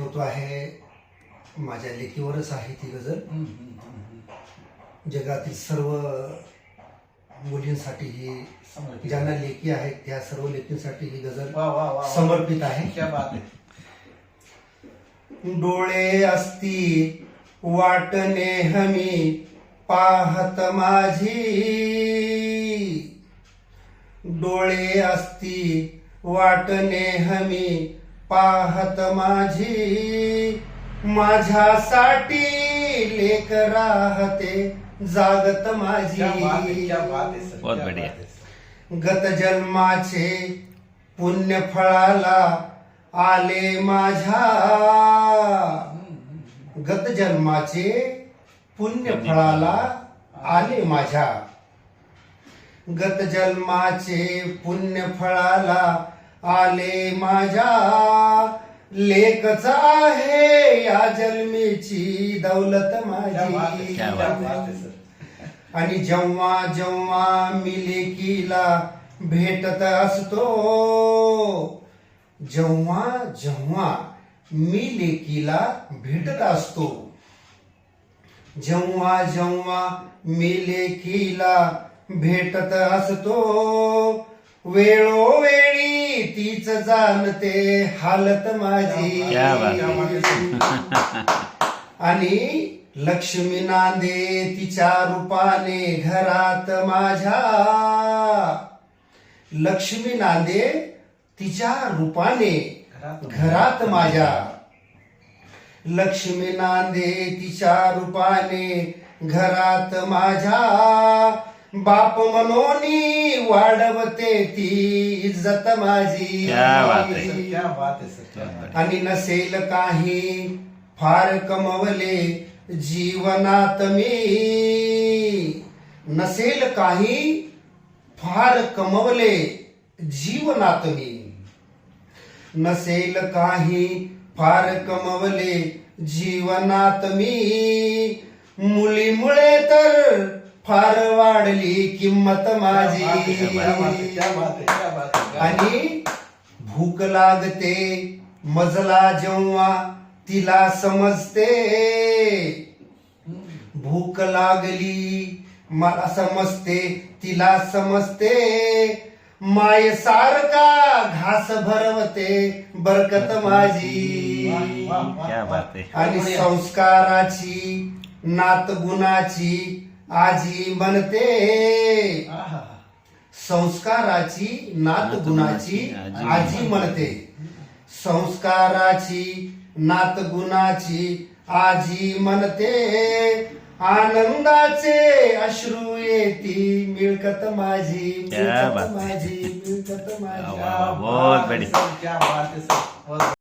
ठेवतो आहे माझ्या लेकीवरच आहे ती गझल. जगातील सर्व मुलींसाठी ही, ज्यांना लेकी आहेत त्या सर्व लेकींसाठी ही गझल समर्पित आहे. डोळे असती वाट नेहमी पाहत माझी, डोळे असती वाट नेहमी पाहत माझी, माझ्यासाठी लेक राहते जागत माझी. बहुत बढ़िया. गत जन्माचे पुण्य फळाला आले माझ्या, गत जन्माचे पुण्य फळाला आले माझ्या, गत जन्माचे पुण्य फळाला आले माझ्या. लेकच आहे या जन्मीची दौलत माझी. आणि जेव्हा जेव्हा मी लेकीला भेटत असतो, जेव्हा जेव्हा मी लेकीला भेटत असतो, जेव्हा जेव्हा मी लेकीला भेटत असतो, वेळोवेळी तीच जाणते हालत माझी. आणि लक्ष्मी नांदे तिच्या रूपाने घरात माझ्या, लक्ष्मी नांदे तिच्या रूपाने घरात माझ्या, लक्ष्मी नांदे तिच्या रूपाने घरात माझ्या. बाप मनोनी वाढवते ती इज्जत माझी. आणि नसेल काही फार कमवले जीवनात मी, नसेल काही फार कमवले जीवनात मी, नसेल काही फार कमवले जीवनात मी. मुलीमुळे तर फार वाढली किंमत माझी. आणि भूक लागते मजला जेव्हा तिला समजते, भूक लागली मला समजते तिला समजते. माय सारखा घास भरवते बरकत माझी. आणि संस्काराची नात गुणाची आजी म्हणते, संस्काराची नात गुणाची आजी म्हणते, संस्काराची नात गुणाची आजी म्हणते. आनंदाचे अश्रू येती मिळकत माझी, मिळकत माझी, मिळकत माझी. बहुत बढ़िया.